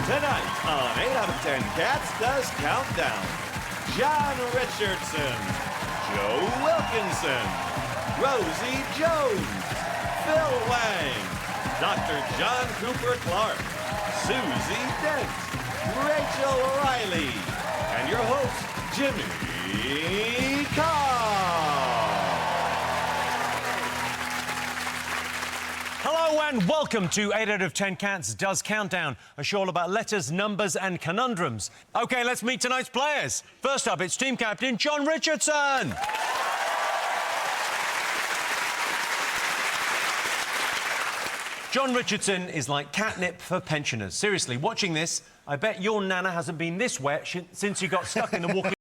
Tonight on 8 out of 10 Cats Does Countdown, John Richardson, Joe Wilkinson, Rosie Jones, Phil Wang, Dr. John Cooper Clark, Susie Dent, Rachel Riley, and your host, Jimmy Carr. Hello and welcome to 8 out of 10 Cats Does Countdown, a show all about letters, numbers and conundrums. OK, let's meet tonight's players. First up, it's team captain John Richardson. John Richardson is like catnip for pensioners. Seriously, watching this, I bet your nana hasn't been this wet since you got stuck in the walking...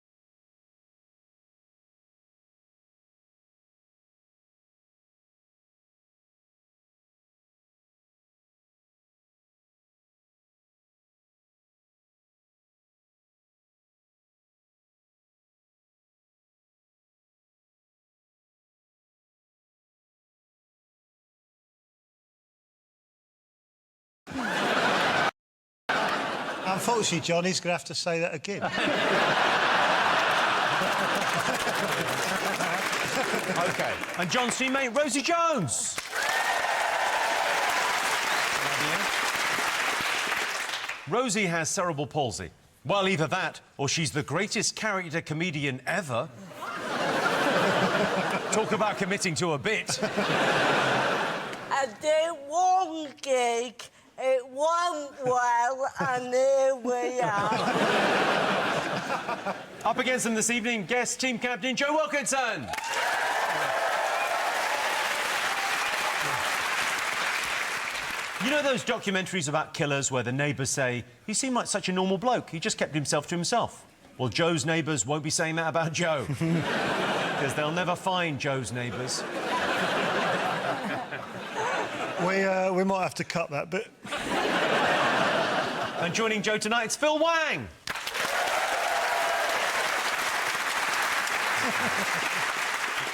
Unfortunately, Johnny's going to have to say that again. OK. And John's teammate, Rosie Jones. Rosie has cerebral palsy. Well, either that, or she's the greatest character comedian ever. Talk about committing to a bit. I did one gig, it went well, and here we are. Up against them this evening, guest team captain Joe Wilkinson. You know those documentaries about killers where the neighbours say, he seemed like such a normal bloke, he just kept himself to himself? Well, Joe's neighbours won't be saying that about Joe. Because they'll never find Joe's neighbours. We might have to cut that bit. And joining Joe tonight, it's Phil Wang.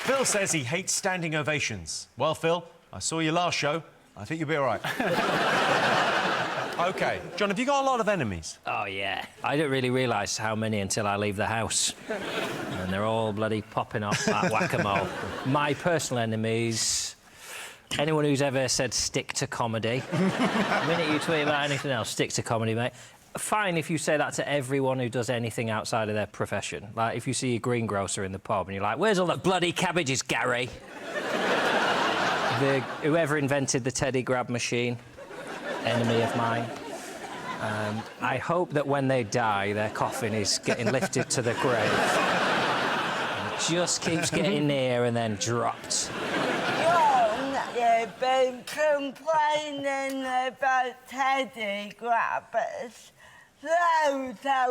Phil says he hates standing ovations. Well, Phil, I saw your last show. I think you'll be all right. OK. John, have you got a lot of enemies? Oh, yeah. I didn't really realise how many until I leave the house. And they're all bloody popping off like whack-a-mole. My personal enemies... Anyone who's ever said stick to comedy. The minute you tweet about anything else, stick to comedy, mate. Fine if you say that to everyone who does anything outside of their profession. Like, if you see a greengrocer in the pub and you're like, where's all that bloody cabbages, Gary? Whoever invented the teddy grab machine, enemy of mine. I hope that when they die, their coffin is getting lifted to the grave. And it just keeps getting near and then dropped. You've been complaining about teddy grabbers. Those are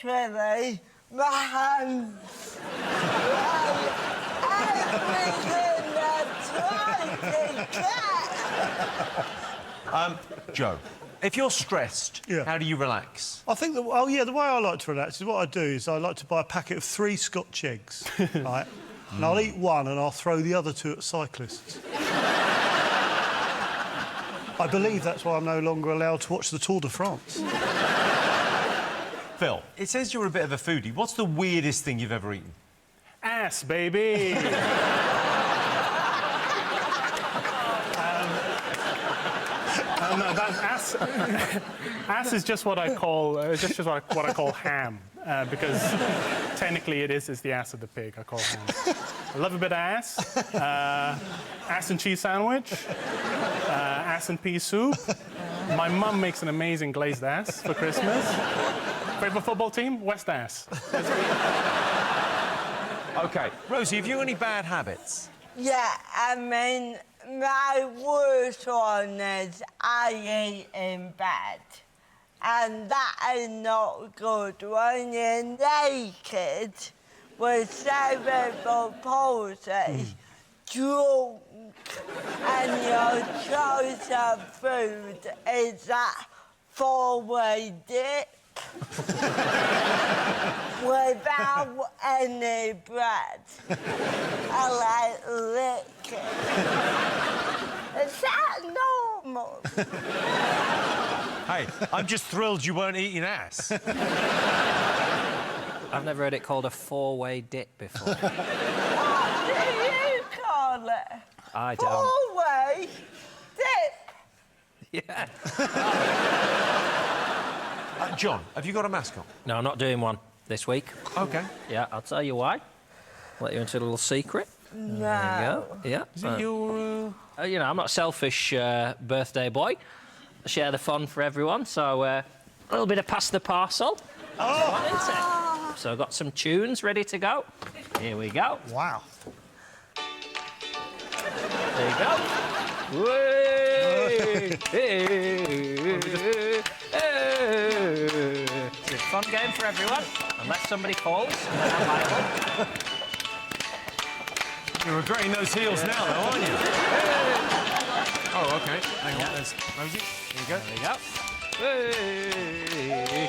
literally my hands. Everything I've tried to get. Joe, if you're stressed, Yeah. how do you relax? I think the way I like to relax is what I do is I like to buy a packet of 3 Scotch eggs, right? And I'll eat one and I'll throw the other 2 at cyclists. I believe that's why I'm no longer allowed to watch the Tour de France. Phil, it says you're a bit of a foodie. What's the weirdest thing you've ever eaten? Ass, baby! No, that's ass. Ass is just what I call what I call ham, because technically it's the ass of the pig. I call ham. I love a bit of ass. Ass and cheese sandwich. Ass and pea soup. My mum makes an amazing glazed ass for Christmas. Favorite football team? West Ass. OK. Rosie, have you any bad habits? Yeah, I mean, my worst one is I eat in bed. And that is not good when you're naked with cerebral palsy, drunk, and your choice of food is that 4-way dip without any bread. I like licking. Is that normal? Hey, I'm just thrilled you weren't eating ass. I've never heard it called a four-way dip before. What do you call it? I don't. Four-way dip. Yeah. John, have you got a mascot? No, I'm not doing one this week. OK. Yeah, I'll tell you why. Let you into a little secret. No. There you go. Yeah. Is it your... You know, I'm not a selfish birthday boy. I share the fun for everyone, so a little bit of pass the parcel. Oh! Isn't it? So I've got some tunes ready to go. Here we go. Wow. There you go. Whee! It's a fun game for everyone, unless somebody falls. And then I'm liable. You're regretting those heels now, though, aren't you? Oh, OK. Hang on, there's Rosie. Here you go. There you go. Whee!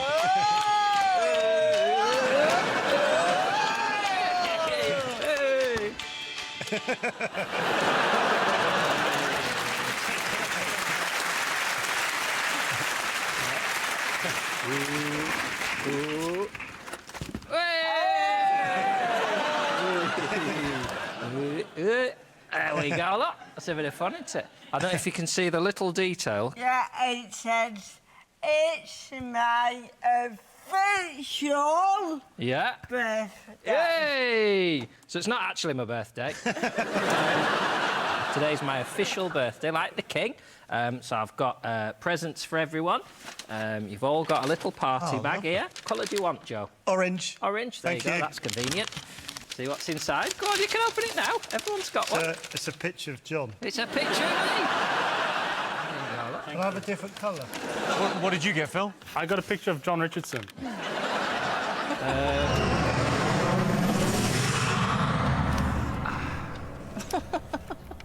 There we go, look. That's a bit of fun, isn't it? I don't know if you can see the little detail. Yeah, it says it's my official Yeah. birthday. Yay! So it's not actually my birthday. Today's my official birthday, like the king. So I've got presents for everyone. You've all got a little party bag here. What colour do you want, Joe? Orange. Orange. There Thank you go. you. That's convenient. See what's inside. Go on, you can open it now. Everyone's got one. It's a picture of John. It's a picture of me. Can I have a different colour? What did you get, Phil? I got a picture of John Richardson.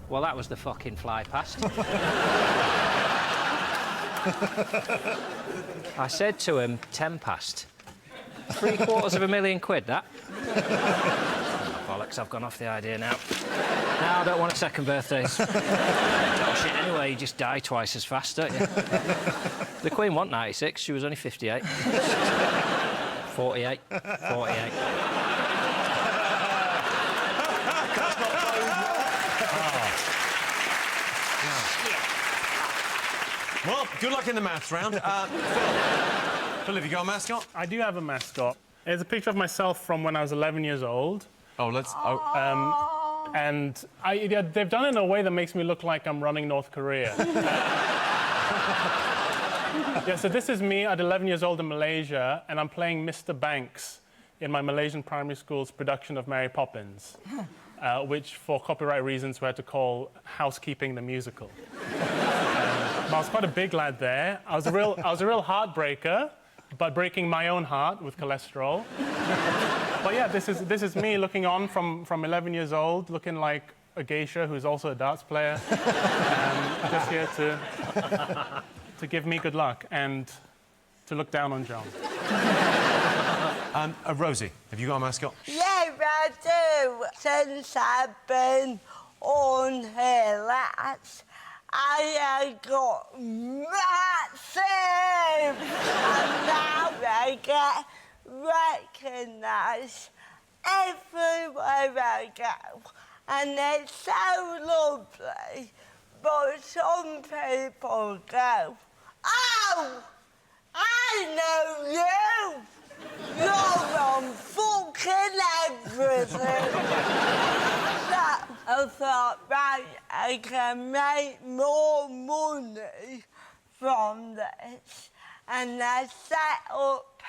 Well, that was the fucking fly past. I said to him, 10 past. £750,000, that. Bollocks, I've gone off the idea now. No, I don't want second birthdays. Oh, shit, anyway, you just die twice as fast, don't you? The Queen wasn't 96, she was only 58. 48. 48. Well, good luck in the maths round. Phil, have you got a mascot? I do have a mascot. It's a picture of myself from when I was 11 years old. Oh, let's... And they've done it in a way that makes me look like I'm running North Korea. Yeah, so this is me at 11 years old in Malaysia, and I'm playing Mr. Banks in my Malaysian primary school's production of Mary Poppins, which, for copyright reasons, we had to call Housekeeping the Musical. I was quite a big lad there. I was a real heartbreaker, but breaking my own heart with cholesterol. But yeah, this is me looking on from 11 years old, looking like a geisha who's also a darts player, just here to give me good luck and to look down on John. Rosie, have you got a mascot? Yeah, I do. Since I've been on here last, I got massive, and now I get recognised everywhere I go, and it's so lovely. But some people go, "Oh, I know you. You're on fucking everything." So I thought, right, I can make more money from this. And I set up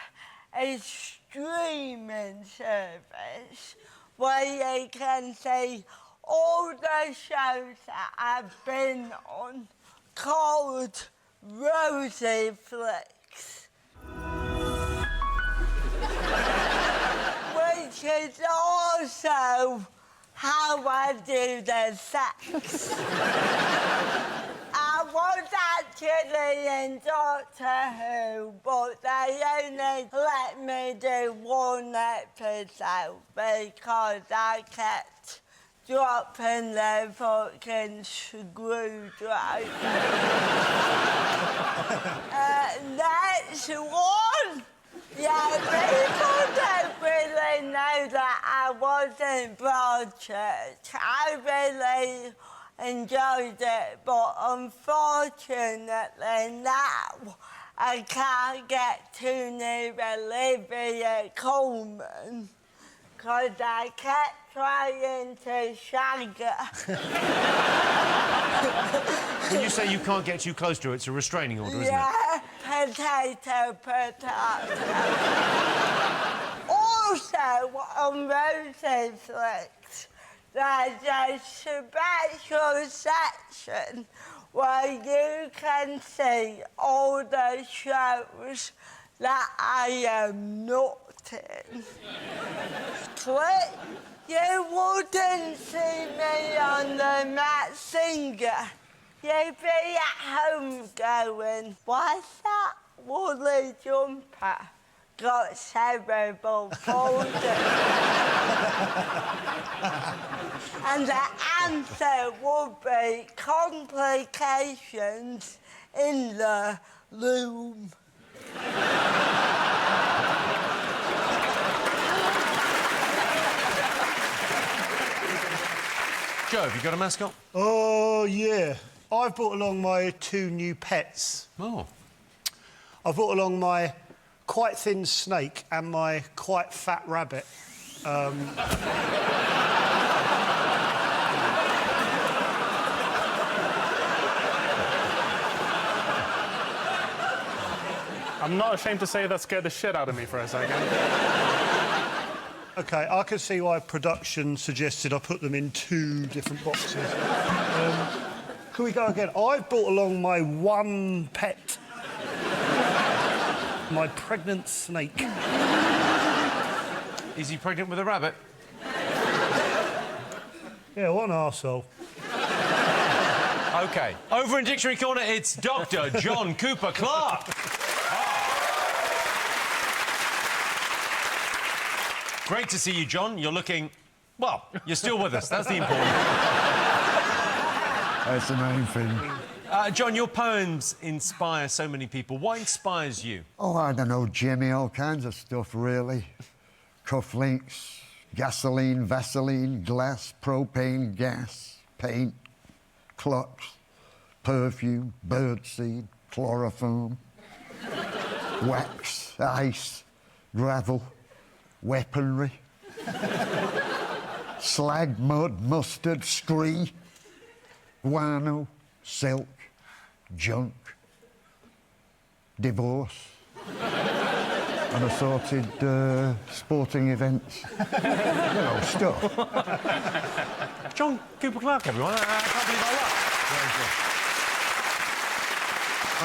a streaming service where you can see all the shows that I've been on, called Rosie Flicks. Which is also how I do the sex. I was actually in Doctor Who, but they only let me do one episode because I kept dropping the fucking screwdriver. this one. Yeah, people don't really know that I wasn't Broadchurch. I really enjoyed it, but unfortunately now I can't get too near Olivia Colman because I kept trying to shag her. When you say you can't get too close to her, it's a restraining order, isn't it? Yeah, potato. Also, on Rose's list, there's a special section where you can see all the shows that I am not in. Click, you wouldn't see me on the Matt Singer. You'd be at home going, what's that woolly jumper got cerebral palsy? And the answer would be complications in the loom. Joe, have you got a mascot? Oh, yeah. I've brought along my 2 new pets. Oh. I've brought along my quite thin snake and my quite fat rabbit. I'm not ashamed to say that scared the shit out of me for a second. OK, I can see why production suggested I put them in 2 different boxes. Can we go again? I've brought along my 1 pet. My pregnant snake. Is he pregnant with a rabbit? Yeah, what an arsehole. OK. Over in Dictionary Corner, it's Dr. John Cooper Clarke. Great to see you, John. You're looking... Well, you're still with us. That's the important thing. That's the main thing. John, your poems inspire so many people. What inspires you? Oh, I don't know, Jimmy, all kinds of stuff, really. Cufflinks, gasoline, Vaseline, glass, propane, gas, paint, clocks, perfume, birdseed, chloroform, wax, ice, gravel, weaponry, slag, mud, mustard, scree, guano, silk, junk, divorce, and assorted sporting events. You know, stuff. John Cooper Clarke, everyone. I can't believe I laughed.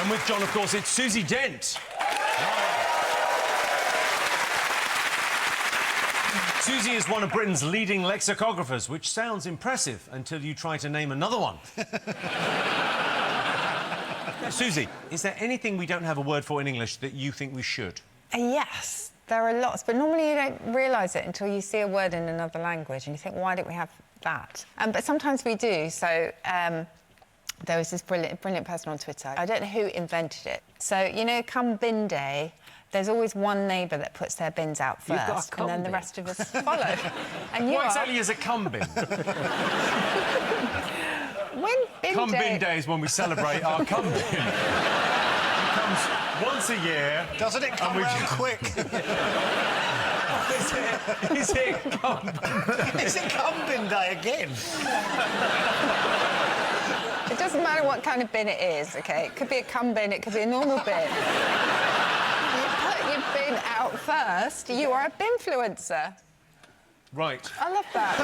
And with John, of course, it's Susie Dent. Susie is one of Britain's leading lexicographers, which sounds impressive until you try to name another one. Susie, is there anything we don't have a word for in English that you think we should? Yes, there are lots, but normally you don't realise it until you see a word in another language and you think, why don't we have that? But sometimes we do. So there was this brilliant person on Twitter. I don't know who invented it. So, you know, come bin day, there's always one neighbour that puts their bins out first, and then the rest of us follow. And what exactly is a cum bin? When bin cum day... bin day is when we celebrate our cum bin. It comes once a year. Doesn't it come round quick? Is it cum bin day? Is it cum bin day again? It doesn't matter what kind of bin it is, OK? It could be a cum bin, it could be a normal bin. You put your bin out first, you are a binfluencer. Right. I love that.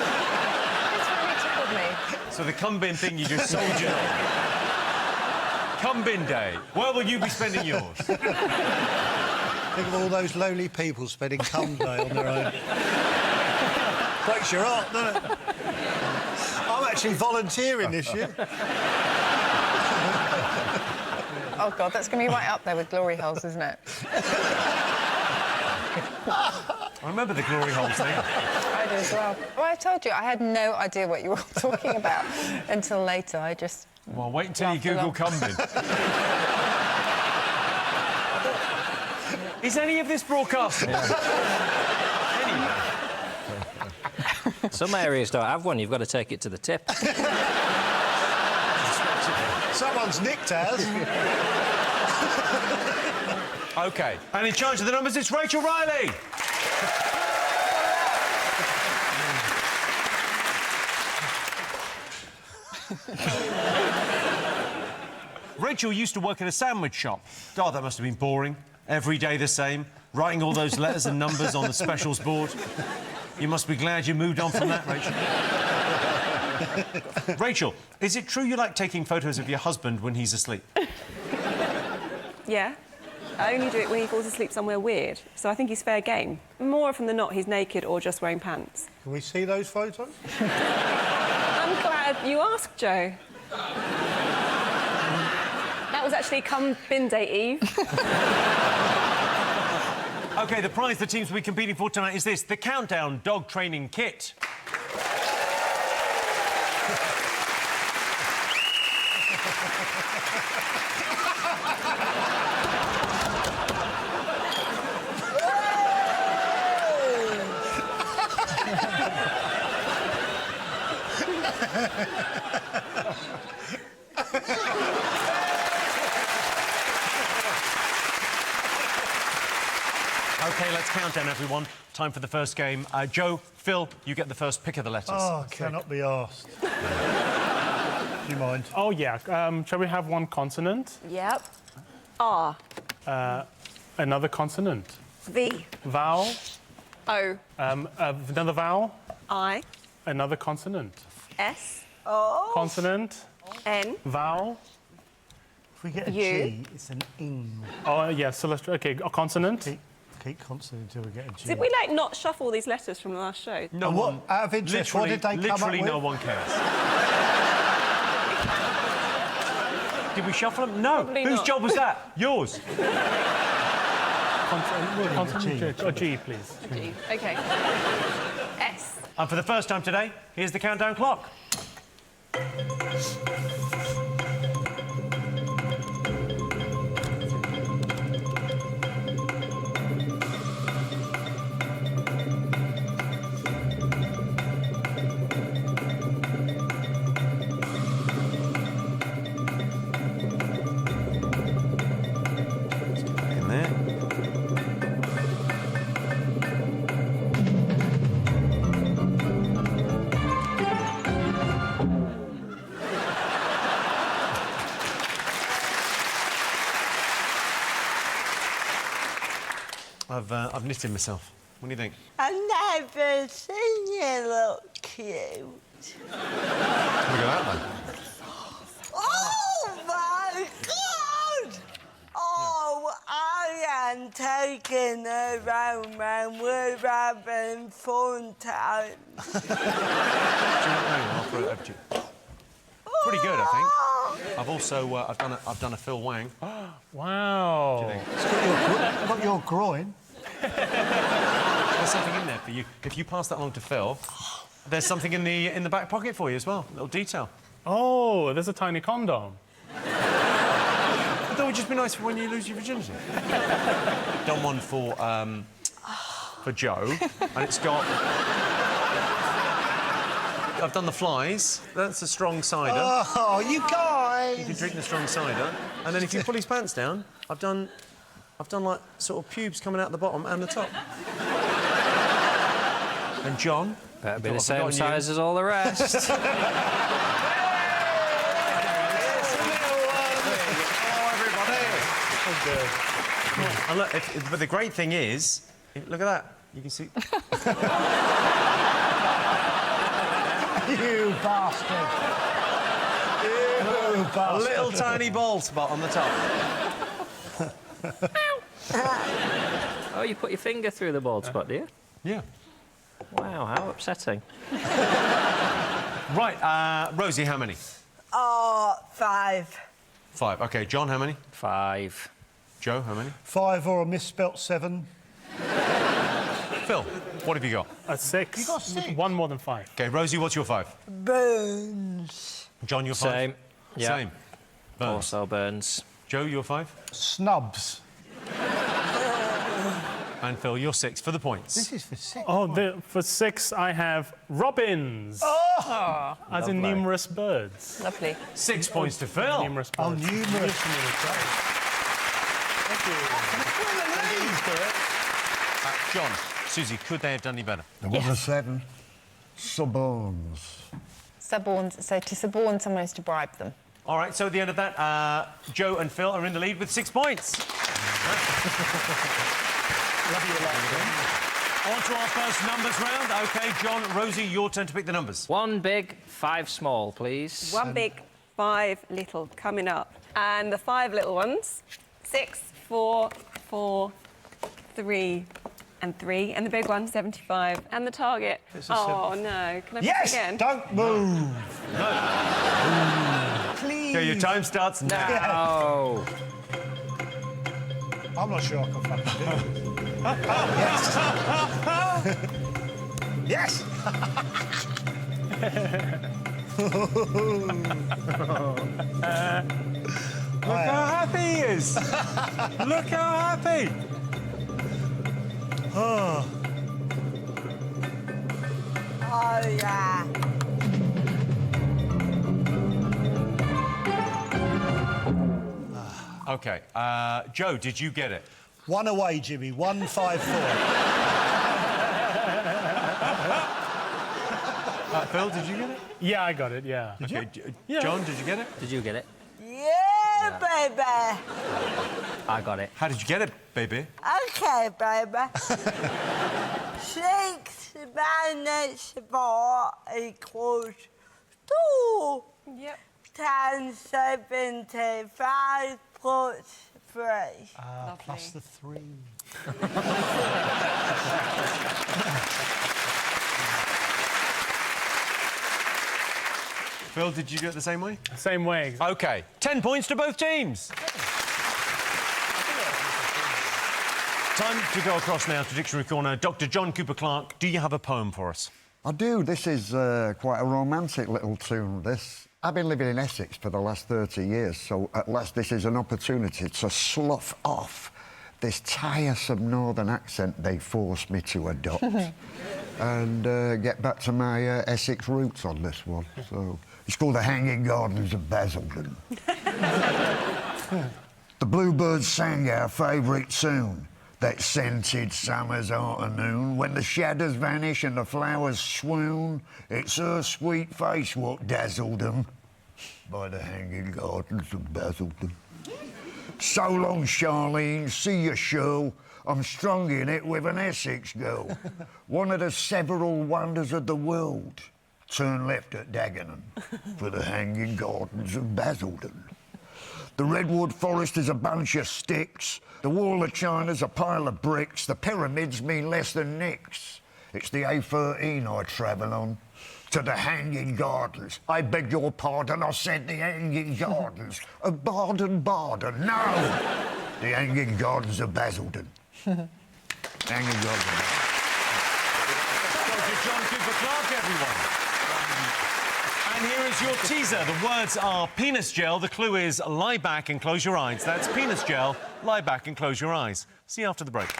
It's really tickled me. So the cum bin thing you just soldiered on. Cum bin day. Where will you be spending yours? Think of all those lonely people spending cum day on their own. Breaks your heart, doesn't it? I'm actually volunteering this year. Oh, God, that's going to be right up there with glory holes, isn't it? I remember the glory hole thing. I do as well. Well, I told you, I had no idea what you were all talking about until later. I just... Well, wait until you Google cum bin. Is any of this broadcast? Anyway. Some areas don't have one. You've got to take it to the tip. Someone's nicked ours. OK. And in charge of the numbers, it's Rachel Riley. Rachel used to work in a sandwich shop. God, that must have been boring. Every day the same, writing all those letters and numbers on the specials board. You must be glad you moved on from that, Rachel. Rachel, is it true you like taking photos of your husband when he's asleep? Yeah. I only do it when he falls asleep somewhere weird, so I think he's fair game. More often than not, he's naked or just wearing pants. Can we see those photos? I'm glad you asked, Joe. That was actually come bin day Eve. OK, the prize the teams will be competing for tonight is this, the Countdown Dog Training Kit. OK, let's count down, everyone. Time for the first game. Joe, Phil, you get the first pick of the letters. Oh, cannot be arsed. Do you mind? Oh, yeah. Shall we have one consonant? Yep. R. Another consonant. V. Vowel. O. Another vowel. I. Another consonant. S. Consonant. N. Vowel. If we get a U. G, it's an ing. Oh, yeah, so let's... OK, a consonant. Keep constant until we get a G. Did we, like, not shuffle these letters from the last show? No And one... out of interest, what did they come up Literally with? no one cares. Did we shuffle them? No. Probably Whose not. job was that? Yours. Consonant. A G, please. G. OK. S. And for the first time today, here's the countdown clock. In there. I've knitted myself. What do you think? I've never seen you look cute. Look at that, then. Oh my God! Oh, I am taking her home and we're having fun time. I'll throw it over to you. Pretty good, I think. I've also I've done a Phil Wang. Wow. Got your groin. There's something in there for you. If you pass that along to Phil, there's something in the back pocket for you as well. A little detail. Oh, there's a tiny condom. I thought it would just be nice for when you lose your virginity. Done one for Joe, and it's got. I've done the flies. That's a strong cider. Oh, you guys! You can drink the strong cider, and then if you pull his pants down, I've done like sort of pubes coming out the bottom and the top. And John, Better be the same size as all the rest. And look, but the great thing is, look at that. You can see. You bastard! You bastard! A little tiny bald spot on the top. Oh, you put your finger through the bald spot, do you? Yeah. Wow, how upsetting. Right, Rosie, how many? Oh, 5. 5. OK, John, how many? 5. Joe, how many? 5 or a misspelt 7. Phil, what have you got? A 6. You got 6. One more than 5. OK, Rosie, what's your 5? Burns. John, your 5? Same. Yeah. Same. Burns. Also burns. Joe, your 5? Snubs. And Phil, you're 6 for the points. This is for 6. Oh, for 6, I have robins. Oh, As in numerous birds. lovely. 6 points to Phil. Numerous Oh, birds. numerous. John, Susie, could they have done any better? There was a 7. Suborns. Suborns. So to suborn someone is to bribe them. All right, so at the end of that, Joe and Phil are in the lead with 6 points. Love you a lot, John. On to our first numbers round. OK, John, Rosie, your turn to pick the numbers. 1 big, 5 small, please. 1 big, 5 little coming up. And the 5 little ones, 6, 4, 4, 3, and 3. And the big one, 75. And the target. Oh, no. Can I pick Yes! again? Don't move! Please! OK, your time starts now. Oh. I'm not sure I can fucking do it. Yes! Look how happy he is. Look how happy. Oh, yeah. OK, Joe, did you get it? 1 away, Jimmy. 154. Phil, did you get it? Yeah, I got it, yeah. OK, John, did you get it? Did you get it? Yeah, baby. I got it. How did you get it, baby? Okay, baby. 6 minus 4 equals 2. Yep. Times 75 plus 3. Plus the 3. Phil, did you do it the same way? Same way. OK, 10 points to both teams. Time to go across now to Dictionary Corner. Dr. John Cooper Clarke, do you have a poem for us? I do. This is quite a romantic little tune, this. I've been living in Essex for the last 30 years, so at last this is an opportunity to slough off this tiresome northern accent they forced me to adopt and get back to my Essex roots on this one. So it's called The Hanging Gardens of Basildon. The bluebirds sang our favourite tune, that scented summer's afternoon, when the shadows vanish and the flowers swoon. It's her sweet face what dazzled them by the Hanging Gardens of Basildon. So long, Charlene, see you show. I'm strong in it with an Essex girl. One of the several wonders of the world. Turn left at Dagenham for the Hanging Gardens of Basildon. The redwood forest is a bunch of sticks. The wall of China's a pile of bricks. The pyramids mean less than nix. It's the A13 I travel on. To the Hanging Gardens. I beg your pardon, I said the Hanging Gardens. Of Baden, no! The Hanging Gardens of Basildon. Hanging Gardens of Basildon. Dr. John Cooper Clarke, everyone. And here is your teaser. The words are penis gel. The clue is lie back and close your eyes. That's penis gel, lie back and close your eyes. See you after the break.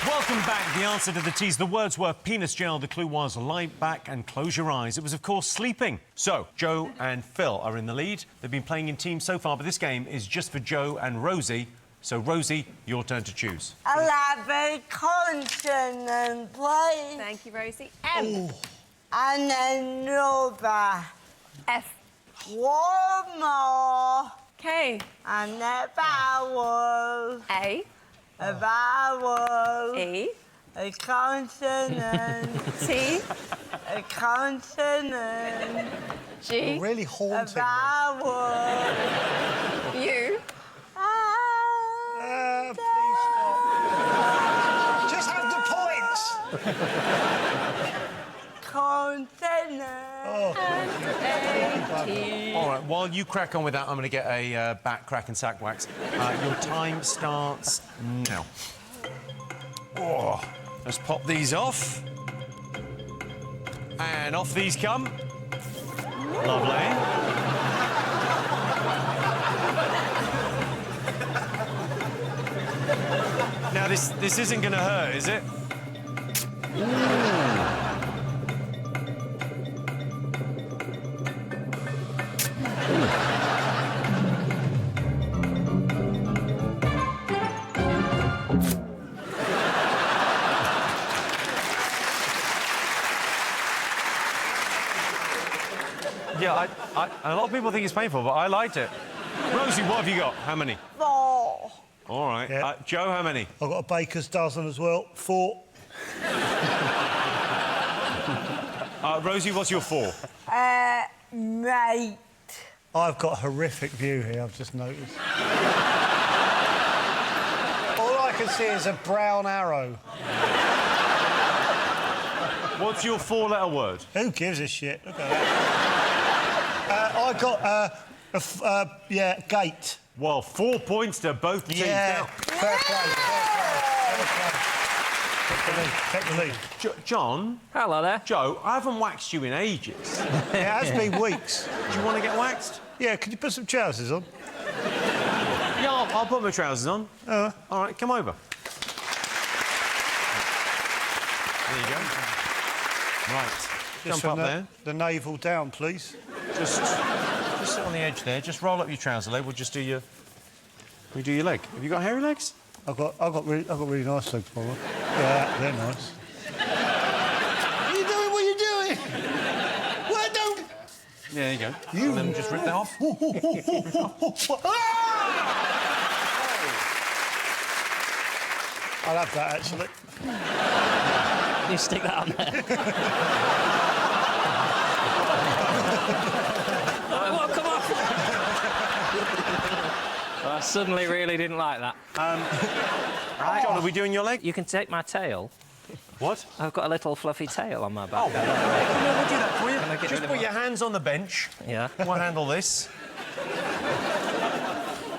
Welcome back. The answer to the tease. The words were penis gel. The clue was lie back and close your eyes. It was, of course, sleeping. So, Joe and Phil are in the lead. They've been playing in teams so far, but this game is just for Joe and Rosie. So, Rosie, your turn to choose. I'll have a consonant, please. Thank you, Rosie. M. And another. F. One more. K. And a vowel. A. A vowel. E. A consonant. T. A consonant. G. Really A haunting me. vowel. U. Please stop. Just have the points. Consonant. All right, while you crack on with that, I'm going to get a back crack and sack wax. Your time starts now. Oh, Let's pop these off. And off these come. Lovely. Now, this isn't going to hurt, is it? Yeah, a lot of people think it's painful, but I liked it. Rosie, what have you got? How many? 4. All right. Yeah. Joe, how many? I've got a baker's dozen as well. 4. Rosie, what's your 4? Mate. I've got a horrific view here, I've just noticed. All I can see is a brown arrow. What's your 4-letter word? Who gives a shit? Look at that. I got gate. Well, 4 points to both teams. Yeah. Now, Fair play. Take the lead. John. Hello there. Joe, I haven't waxed you in ages. It has been weeks. Do you want to get waxed? Yeah, could you put some trousers on? Yeah, I'll put my trousers on. All right, come over. There you go. Right. Just Jump up there. The navel down, please. Just sit on the edge there. Just roll up your trouser leg. We'll just do your... We do your leg. Have you got hairy legs? I've got really nice legs, Paula. Yeah, they're nice. What are you doing? What are you doing? Well, don't... Yeah, there you go. And then just rip that off. I'll have that, actually. You stick that on there. Oh, come on! I suddenly really didn't like that. John, are we doing your leg? You can take my tail. What? I've got a little fluffy tail on my back. Oh, no, we'll do that for you. I get Just rid of put my- your hands on the bench. Yeah. We'll handle this.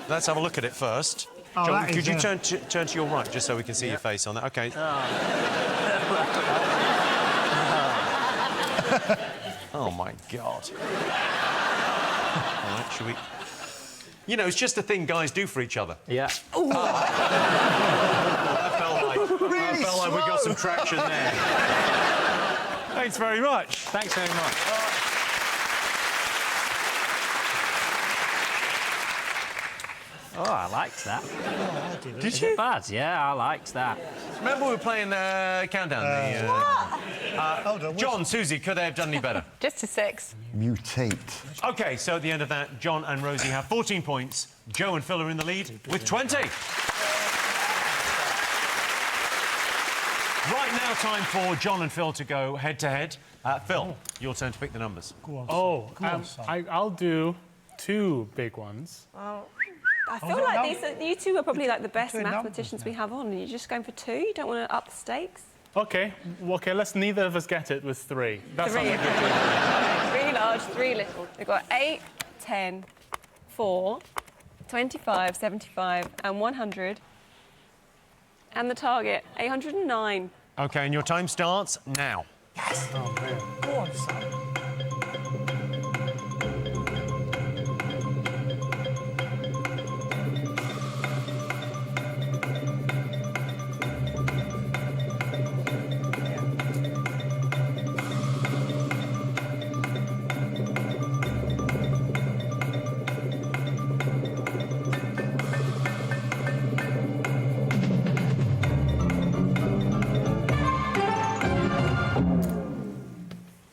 Let's have a look at it first. Oh, John, that is could you a- turn to your right just so we can see your face on that? OK. Oh, my God. All right, shall we... You know, it's just a thing guys do for each other. Yeah. That felt like we got some traction there. Thanks very much. Thanks very much. Oh, I liked that. Did you? Bad, yeah, I liked that. Remember we were playing Countdown? Hold on. John, Susie, could they have done any better? Just a 6. Mutate. OK, so at the end of that, John and Rosie have 14 points. Joe and Phil are in the lead with 20. Right now, time for John and Phil to go head-to-head. Phil, your turn to pick the numbers. Go on, Oh, son. I'll do 2 big ones. I feel like you two are probably like the best doing numbers mathematicians we have on, and you're just going for 2. You don't want to up the stakes. OK, let's neither of us get it with 3. That 3. sounds like a good 3 large, 3 little. We've got 8, 10, 4, 25, 75, and 100. And the target, 809. OK, and your time starts now. Oh, man. Go on, son.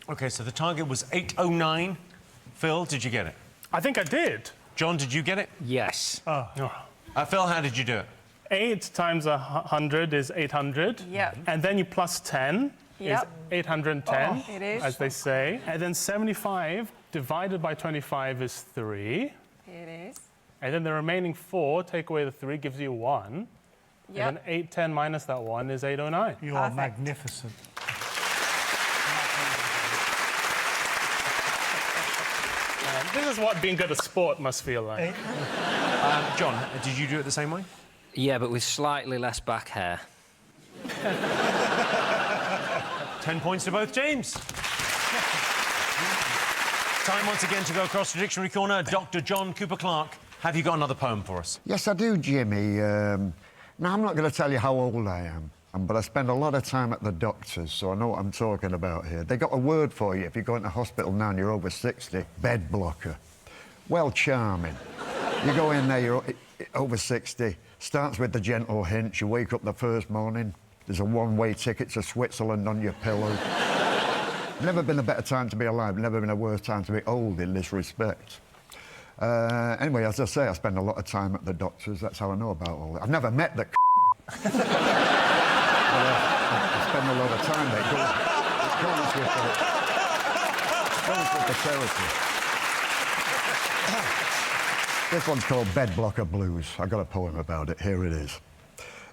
OK, so the target was 809. Phil, did you get it? I think I did. John, did you get it? Yes. Oh. Phil, how did you do it? 8 times 100 is 800. Yep. And then you plus 10 Yep. is 810, It is. as they say. And then 75 divided by 25 is 3. It is. And then the remaining 4, take away the 3, gives you 1. Yep. And then 810 minus that 1 is 809. You are Perfect. magnificent. This is what being good at sport must feel like. John, did you do it the same way? Yeah, but with slightly less back hair. 10 points to both teams. Time once again to go across the dictionary corner. Dr. John Cooper Clarke, have you got another poem for us? Yes, I do, Jimmy. Now, I'm not going to tell you how old I am, but I spend a lot of time at the doctors, so I know what I'm talking about here. They got a word for you if you go into hospital now and you're over 60. Bed blocker. Well, charming. You go in there, you're over 60. Starts with the gentle hint. You wake up the first morning. There's a one-way ticket to Switzerland on your pillow. Never been a better time to be alive. Never been a worse time to be old in this respect. Anyway, as I say, I spend a lot of time at the doctors. That's how I know about all that. I've never met the I spend a lot of time there. It goes with the therapy. This one's called Bed Blocker Blues. I got a poem about it. Here it is.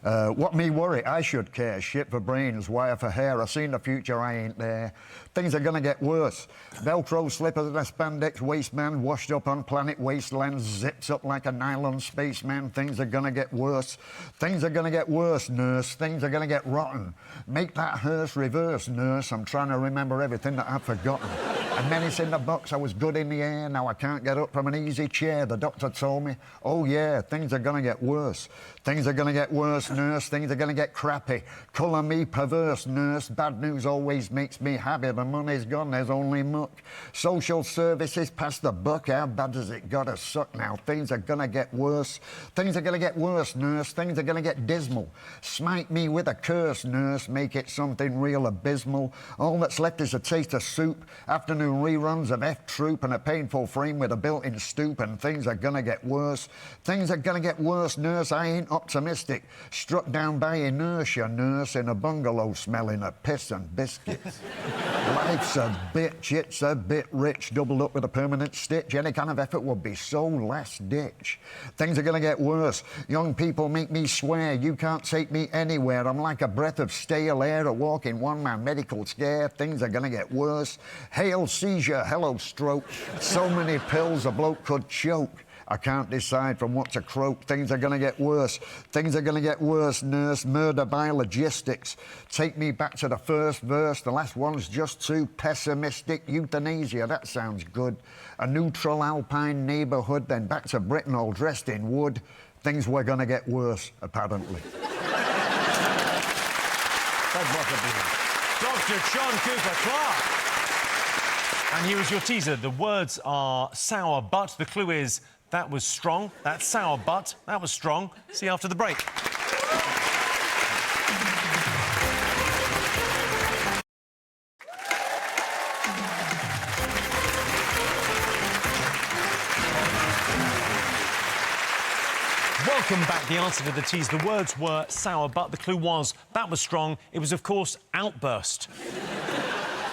What me worry? I should care. Shit for brains, wire for hair. I seen the future, I ain't there. Things are gonna get worse. Velcro slippers and a spandex waistman, washed up on planet wasteland, zips up like a nylon spaceman. Things are gonna get worse. Things are gonna get worse, nurse. Things are gonna get rotten. Make that hearse reverse, nurse. I'm trying to remember everything that I've forgotten. A menace in the box, I was good in the air. Now I can't get up from an easy chair. The doctor told me, oh yeah, things are gonna get worse. Things are gonna get worse, nurse. Things are gonna get crappy. Colour me perverse, nurse. Bad news always makes me happy. The money's gone, there's only muck. Social services pass the buck. How bad does it gotta suck now? Things are gonna get worse. Things are gonna get worse, nurse. Things are gonna get dismal. Smite me with a curse, nurse. Make it something real abysmal. All that's left is a taste of soup. Afternoon reruns of F Troop and a painful frame with a built-in stoop, and things are gonna get worse. Things are gonna get worse, nurse. I ain't optimistic. Struck down by inertia, nurse, in a bungalow smelling of piss and biscuits. Life's a bitch, it's a bit rich, doubled up with a permanent stitch. Any kind of effort would be so last ditch. Things are gonna get worse. Young people make me swear, you can't take me anywhere. I'm like a breath of stale air, a walking one-man medical scare. Things are gonna get worse. Hail seizure, hello stroke. So many pills a bloke could choke. I can't decide from what to croak. Things are gonna get worse. Things are gonna get worse, nurse. Murder by logistics. Take me back to the first verse. The last one's just too pessimistic. Euthanasia, that sounds good. A neutral alpine neighbourhood, then back to Britain all dressed in wood. Things were gonna get worse, apparently. Dr. John Cooper Clarke. And here is your teaser. The words are sour but. The clue is that was strong. That's sour but. That was strong. See you after the break. Welcome back. The answer to the tease. The words were sour but. The clue was that was strong. It was, of course, outburst.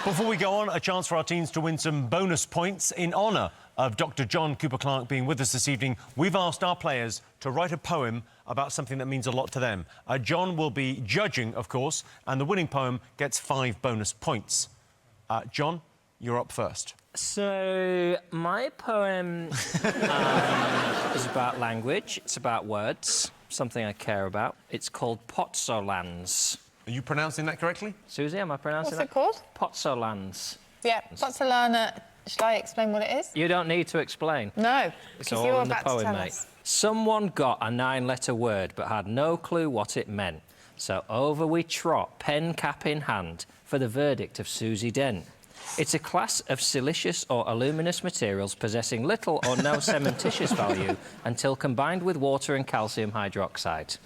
Before we go on, a chance for our teams to win some bonus points. In honour of Dr. John Cooper Clarke being with us this evening, we've asked our players to write a poem about something that means a lot to them. John will be judging, of course, and the winning poem gets 5 bonus points. John, you're up first. So, my poem is about language. It's about words, something I care about. It's called Pozzolans. Are you pronouncing that correctly? Susie, am I pronouncing What's it called? Pozzolans. Yeah, Pozzolana. Should I explain what it is? You don't need to explain. No, It's because all you're in the about poem, to tell mate. us. Someone got a 9-letter word but had no clue what it meant. So over we trot, pen cap in hand, for the verdict of Susie Dent. It's a class of silicious or aluminous materials possessing little or no cementitious value until combined with water and calcium hydroxide.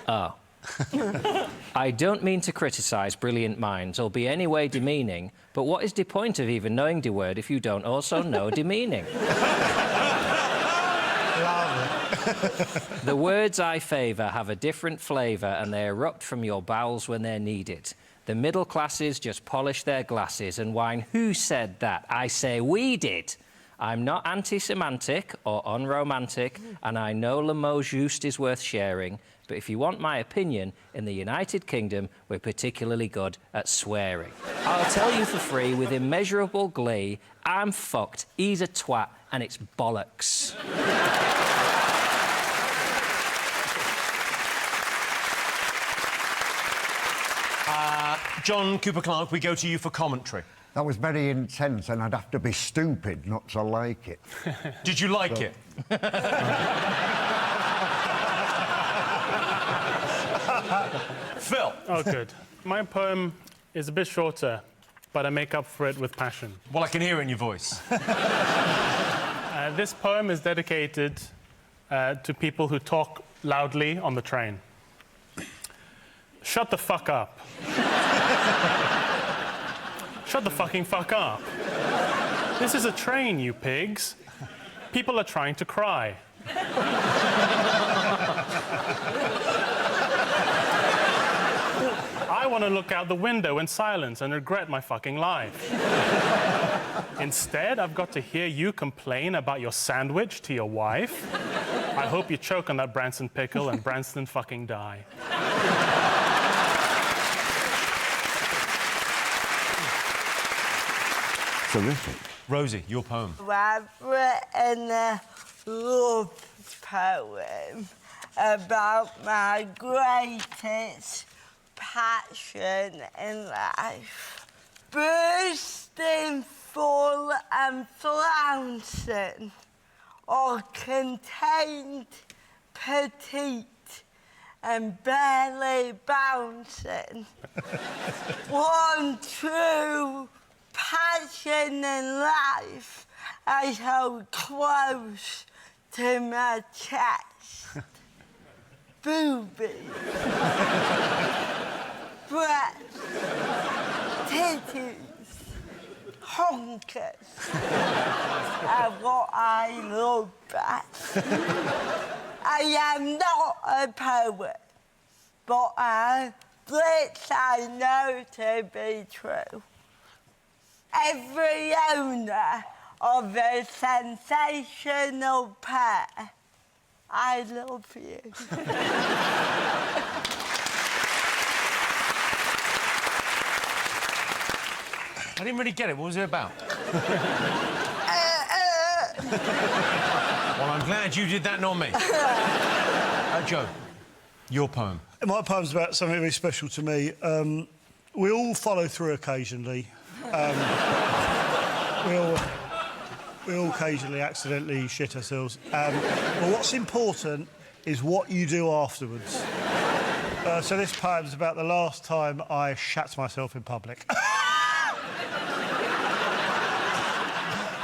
Oh. I don't mean to criticise brilliant minds or be any way demeaning, but what is the point of even knowing the word if you don't also know the meaning? The words I favour have a different flavour and they erupt from your bowels when they're needed. The middle classes just polish their glasses and whine, who said that? I say we did. I'm not anti-semantic or unromantic, and I know le mot juste is worth sharing, but if you want my opinion, in the United Kingdom, we're particularly good at swearing. I'll tell you for free, with immeasurable glee, I'm fucked, he's a twat, and it's bollocks. John Cooper Clarke, we go to you for commentary. That was very intense, and I'd have to be stupid not to like it. Did you like it? Phil. Oh, good. My poem is a bit shorter, but I make up for it with passion. Well, I can hear it in your voice. This poem is dedicated to people who talk loudly on the train. Shut the fuck up. Shut the fucking fuck up. This is a train, you pigs. People are trying to cry. I want to look out the window in silence and regret my fucking life. Instead, I've got to hear you complain about your sandwich to your wife. I hope you choke on that Branston pickle and Branston fucking die. Terrific. Rosie, your poem. I've written a love poem about my greatest passion in life. Bursting full and flouncing, or contained, petite, and barely bouncing. One true passion in life I hold close to my chest. Boobies, breasts, titties, honkers are what I love best. I am not a poet, but this I know to be true. Every owner of a sensational pair, I love you. I didn't really get it. What was it about? Well, I'm glad you did that, not me. Joe, your poem. My poem's about something very special to me. We all follow through occasionally. We all occasionally accidentally shit ourselves. But what's important is what you do afterwards. So this poem's about the last time I shat myself in public.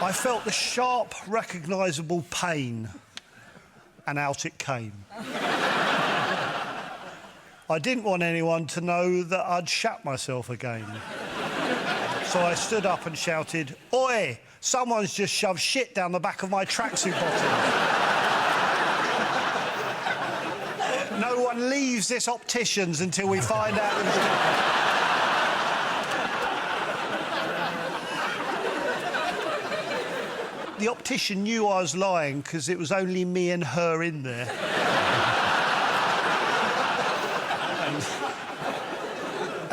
I felt the sharp, recognisable pain, and out it came. I didn't want anyone to know that I'd shat myself again. So I stood up and shouted, "Oi! Someone's just shoved shit down the back of my tracksuit bottom." No one leaves this optician's until we find out who's done it. The optician knew I was lying because it was only me and her in there.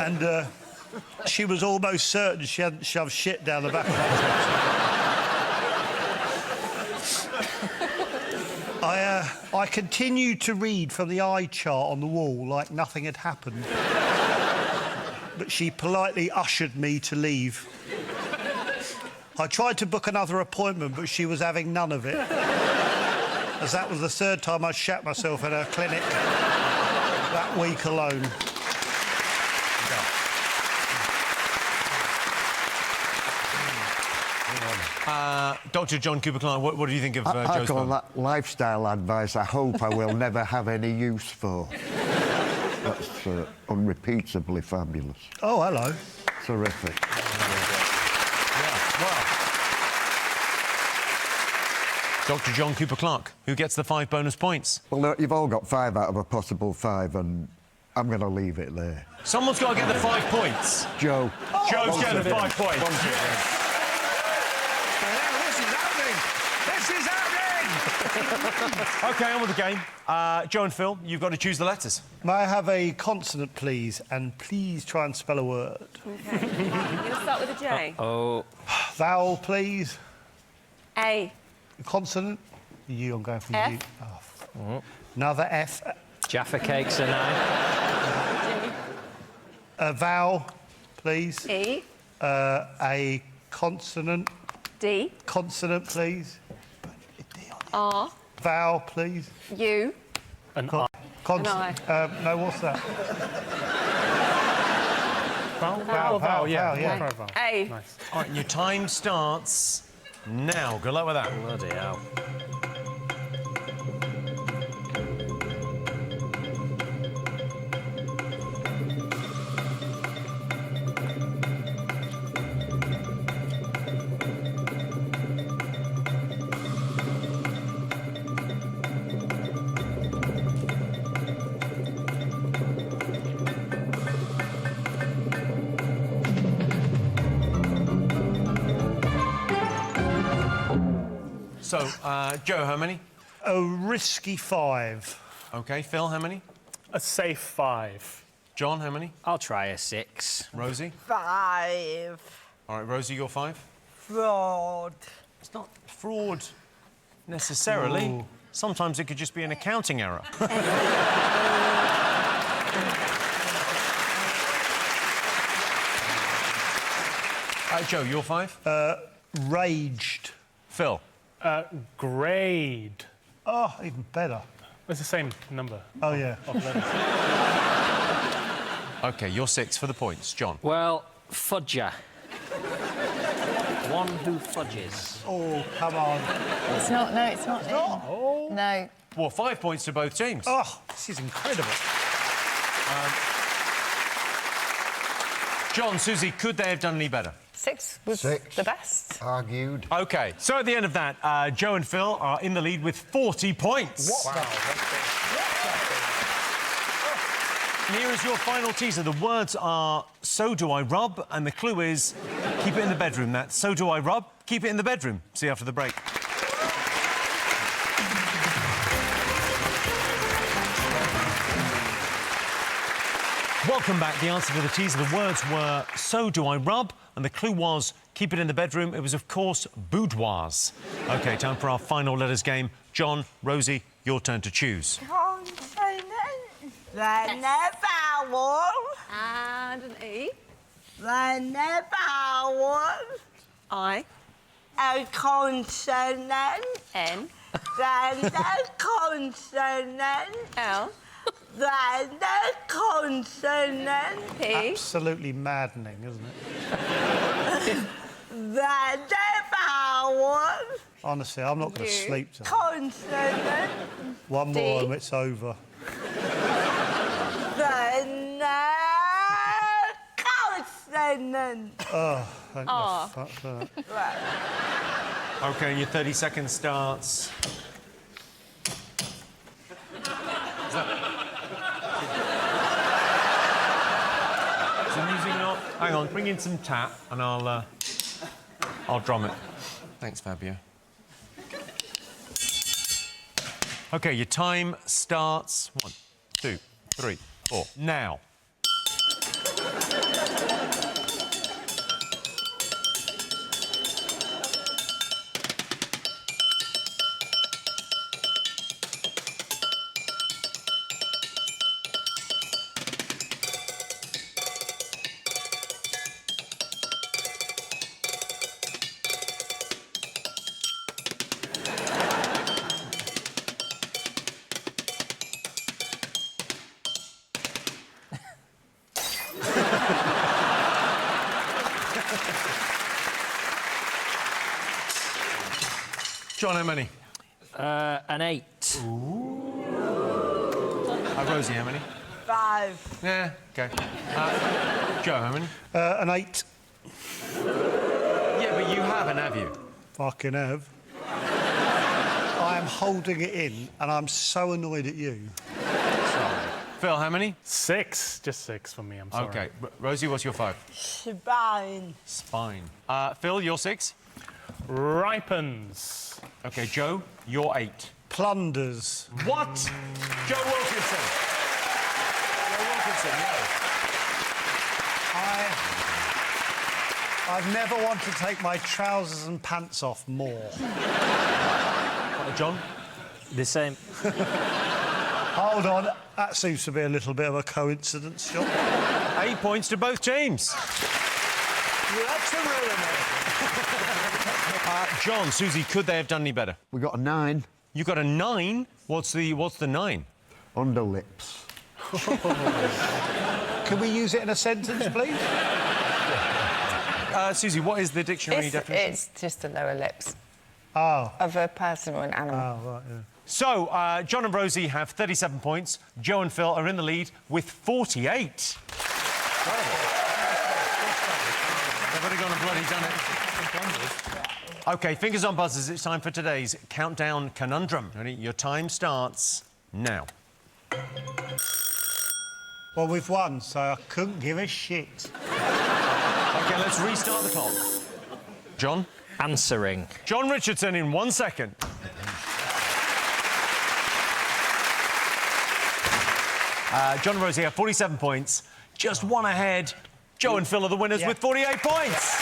and she was almost certain she hadn't shoved shit down the back of my tracksuit. I continued to read from the eye chart on the wall like nothing had happened. But she politely ushered me to leave. I tried to book another appointment, but she was having none of it. As that was the third time I shat myself at her clinic that week alone. Dr. John Cooper Clarke, what do you think of Joe's I call poem? that lifestyle advice I hope I will never have any use for. That's unrepeatably fabulous. Oh, hello. Terrific. Dr. John Cooper Clarke, who gets the 5 bonus points? Well, no, you've all got 5 out of a possible 5, and I'm going to leave it there. Someone's got to get the 5 points. Joe. Joe's getting the 5 points. This is happening! OK, on with the game. Joe and Phil, you've got to choose the letters. May I have a consonant, please? And please try and spell a word. OK. I'm going to start with a J. Oh. Vowel, please. A. Consonant. You, I'm going for F. you. Oh, another F. Jaffa cakes and I. A vowel, please. E. A consonant. D. Consonant, please. R. Vowel, please. U. An I. Consonant. No, what's that? Vowel, yeah. yeah. Try vowel. A. Nice. All right, and your time starts now. Good luck with that. Bloody hell. So, Joe, how many? A risky 5. OK, Phil, how many? A safe 5. John, how many? I'll try a 6. Rosie? 5. All right, Rosie, you're 5? Fraud. It's not fraud necessarily. Ooh. Sometimes it could just be an accounting error. Joe, you're 5? Raged. Phil? Grade. Oh, even better. It's the same number. Oh, yeah. Of letters. OK, you're 6 for the points. John? Well, fudger. One who fudges. Oh, come on. It's not. No, it's not. Oh. No. Well, 5 points to both teams. Oh, this is incredible. John, Susie, could they have done any better? 6 was 6. the best. Argued. OK, so at the end of that, Joe and Phil are in the lead with 40 points. What? Wow. And here is your final teaser. The words are "so do I rub," and the clue is keep it in the bedroom. That's "so do I rub," keep it in the bedroom. See you after the break. Welcome back. The answer to the teaser, the words were "so do I rub," and the clue was keep it in the bedroom. It was, of course, boudoirs. OK, time for our final letters game. John, Rosie, your turn to choose. Consonant. Then a vowel. And an E. Then a vowel. I. A consonant. N. Then a consonant. L. Then a consonant. P. Absolutely maddening, isn't it? Then a vowel. Honestly, I'm not going to You. sleep tonight. Consonant. One D. more and it's over. Then a consonant. Oh, thank R. the fuck for that. OK, and your 30 seconds starts. Is the music not? Hang on, bring in some tap and I'll drum it. Thanks, Fabio. OK, your time starts. 1, 2, 3, 4. Now. John, how many? An 8. Rosie, how many? 5. Yeah, OK. Joe, how many? An 8. Yeah, but you haven't, have you? Fucking have. I am holding it in and I'm so annoyed at you. Sorry. Phil, how many? 6. Just 6 for me, I'm sorry. OK. Rosie, what's your 5? Spine. Spine. Phil, your 6? Ripens. OK, Joe, your 8. Plunders. What? Joe Wilkinson. Joe Wilkinson, no. I've never wanted to take my trousers and pants off more. John? The same. Hold on. That seems to be a little bit of a coincidence, John. 8 points to both teams. That's a John, Susie, could they have done any better? We got a 9. You got a 9? What's the 9? Underlips. Can we use it in a sentence, please? Susie, what is the dictionary definition? It's just the lower lips Oh. of a person or an animal. Oh, right, yeah. So, John and Rosie have 37 points. Joe and Phil are in the lead with 48. They've already gone and bloody done it. OK, fingers on buzzers. It's time for today's Countdown Conundrum. Ready? Your time starts now. Well, we've won, so I couldn't give a shit. OK, let's restart the clock. John? Answering. John Richardson in 1 second. John and Rosie have 47 points. Just one ahead. Joe and Phil are the winners with 48 points.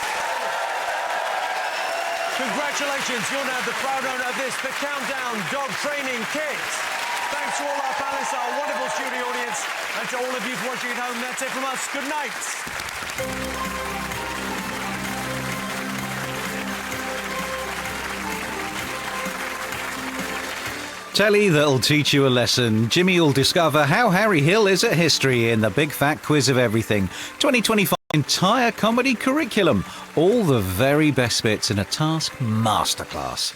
Congratulations, you're now the proud owner of this, the Countdown Dog Training Kit. Thanks to all our panelists, our wonderful studio audience, and to all of you for watching at home. That's it from us. Good night. Telly that'll teach you a lesson. Jimmy will discover how Harry Hill is at history in the Big Fat Quiz of Everything. 2025 entire comedy curriculum. All the very best bits in a task masterclass.